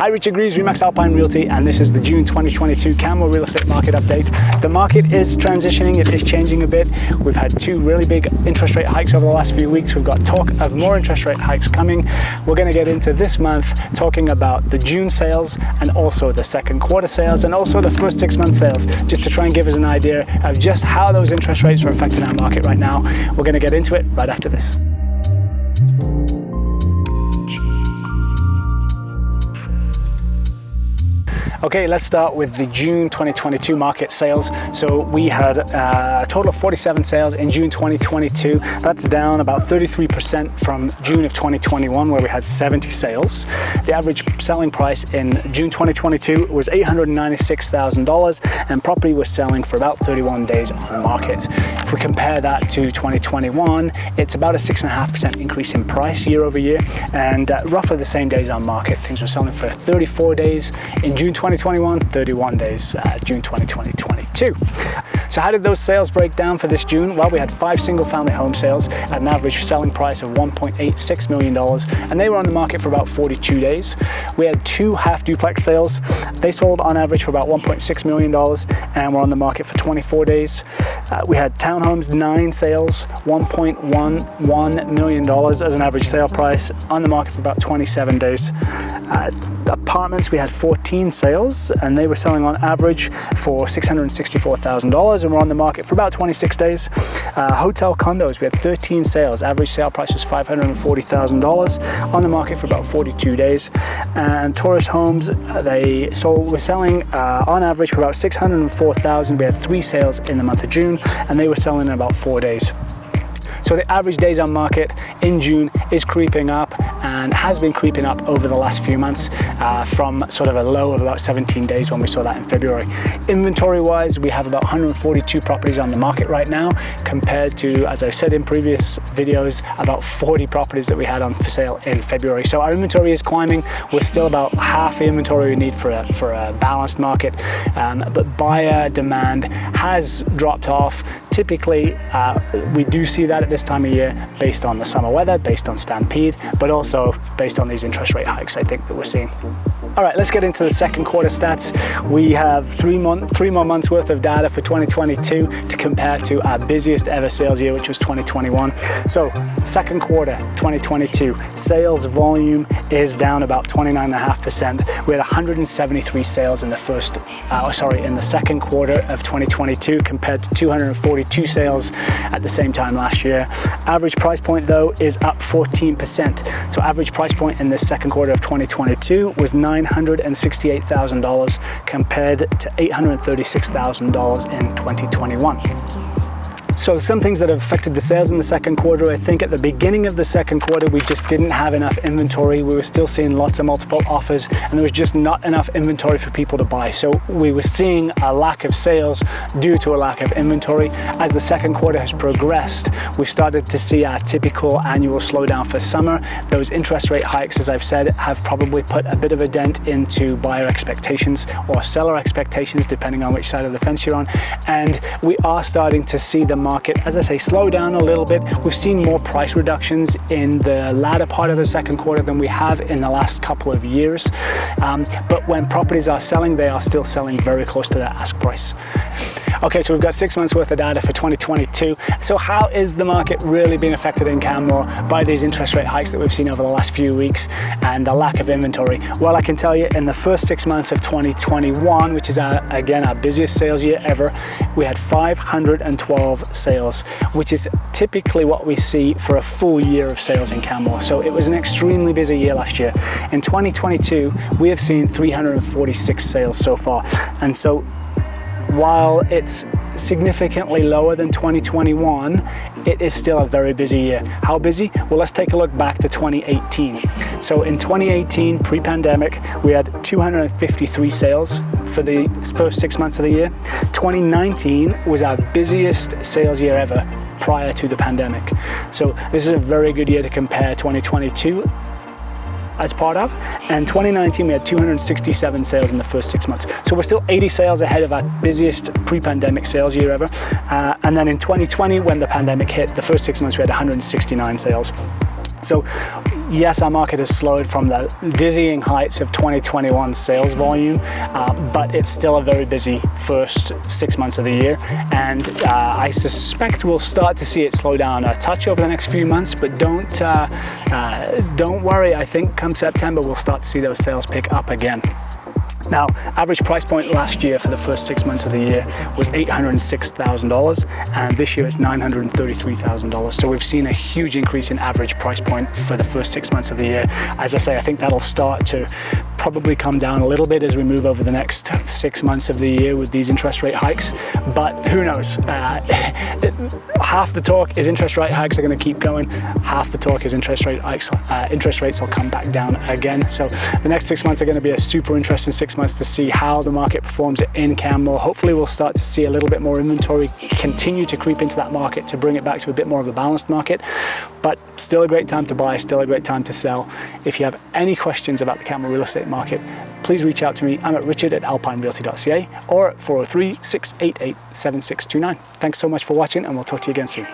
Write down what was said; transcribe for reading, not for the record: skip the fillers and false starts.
Hi, Richard Greaves, Remax Alpine Realty, and this is the June 2022 Canmore Real Estate Market Update. The market is transitioning, it is changing a bit. We've had two really big interest rate hikes over the last few weeks. We've got talk of more interest rate hikes coming. We're going to get into this month talking about the June sales and also the second quarter sales and also the first 6 month sales, just to try and give us an idea of just how those interest rates are affecting our market right now. We're going to get into it right after this. Okay, let's start with the June 2022 market sales. So we had a total of 47 sales in June 2022. That's down about 33% from June of 2021, where we had 70 sales. The average selling price in June 2022 was $896,000, and property was selling for about 31 days on market. If we compare that to 2021, it's about a 6.5% increase in price year over year, and roughly the same days on market. Things were selling for 34 days in June 2021, 31 days June 2022. So how did those sales break down for this June? Well, we had 5 single-family home sales at an average selling price of $1.86 million, and they were on the market for about 42 days. We had 2 half-duplex sales. They sold on average for about $1.6 million and were on the market for 24 days. We had townhomes, 9 sales, $1.11 million as an average sale price, on the market for about 27 days. Apartments, we had 14 sales, and they were selling on average for $664,000 and were on the market for about 26 days. Hotel condos, we had 13 sales. Average sale price was $540,000, on the market for about 42 days. And tourist homes, were selling on average for about $604,000. We had 3 sales in the month of June, and they were selling in about 4 days. So the average days on market in June is creeping up and has been creeping up over the last few months from sort of a low of about 17 days when we saw that in February. Inventory wise, we have about 142 properties on the market right now, compared to, as I've said in previous videos, about 40 properties that we had on for sale in February. So our inventory is climbing. We're still about half the inventory we need for a balanced market, but buyer demand has dropped off. Typically, we do see that at this time of year based on the summer weather, based on Stampede, but also based on these interest rate hikes I think that we're seeing. All right, let's get into the second quarter stats. We have 3 more months worth of data for 2022 to compare to our busiest ever sales year, which was 2021. So second quarter 2022 sales volume is down about 29.5%. We had 173 sales in the second quarter of 2022 compared to 242 sales at the same time last year. Average price point though is up 14%. So average price point in this second quarter of 2022 was $968,000 compared to $836,000 in 2021. So some things that have affected the sales in the second quarter, I think at the beginning of the second quarter, we just didn't have enough inventory. We were still seeing lots of multiple offers, and there was just not enough inventory for people to buy. So we were seeing a lack of sales due to a lack of inventory. As the second quarter has progressed, we started to see our typical annual slowdown for summer. Those interest rate hikes, as I've said, have probably put a bit of a dent into buyer expectations or seller expectations, depending on which side of the fence you're on. And we are starting to see the market, as I say, slow down a little bit. We've seen more price reductions in the latter part of the second quarter than we have in the last couple of years. But when properties are selling, they are still selling very close to their ask price. Okay, so we've got 6 months worth of data for 2022. So how is the market really being affected in Canmore by these interest rate hikes that we've seen over the last few weeks and the lack of inventory? Well, I can tell you in the first 6 months of 2021, which is again our busiest sales year ever, we had 512 sales, which is typically what we see for a full year of sales in Canmore. So it was an extremely busy year last year. In 2022, we have seen 346 sales so far. And so while it's significantly lower than 2021, it is still a very busy year. How busy? Well, let's take a look back to 2018. So in 2018, pre-pandemic, we had 253 sales for the first 6 months of the year. 2019 was our busiest sales year ever prior to the pandemic. So this is a very good year to compare 2022 as part of, and 2019 we had 267 sales in the first 6 months. So we're still 80 sales ahead of our busiest pre-pandemic sales year ever. And then in 2020, when the pandemic hit, the first 6 months we had 169 sales. So yes, our market has slowed from the dizzying heights of 2021 sales volume, but it's still a very busy first 6 months of the year, and I suspect we'll start to see it slow down a touch over the next few months, but don't worry. I think come September we'll start to see those sales pick up again. Now, average price point last year for the first 6 months of the year was $806,000, and this year it's $933,000. So we've seen a huge increase in average price point for the first 6 months of the year. As I say, I think that'll start to probably come down a little bit as we move over the next 6 months of the year with these interest rate hikes, but who knows? Half the talk is interest rate hikes are going to keep going. Half the talk is interest rate hikes. Interest rates will come back down again. So the next 6 months are going to be a super interesting 6 months to see how the market performs in Canmore. Hopefully we'll start to see a little bit more inventory continue to creep into that market to bring it back to a bit more of a balanced market, but still a great time to buy, still a great time to sell. If you have any questions about the Canmore real estate market, please reach out to me. I'm at richard@alpinerealty.ca or at 403-688-7629. Thanks so much for watching, and we'll talk to you again soon.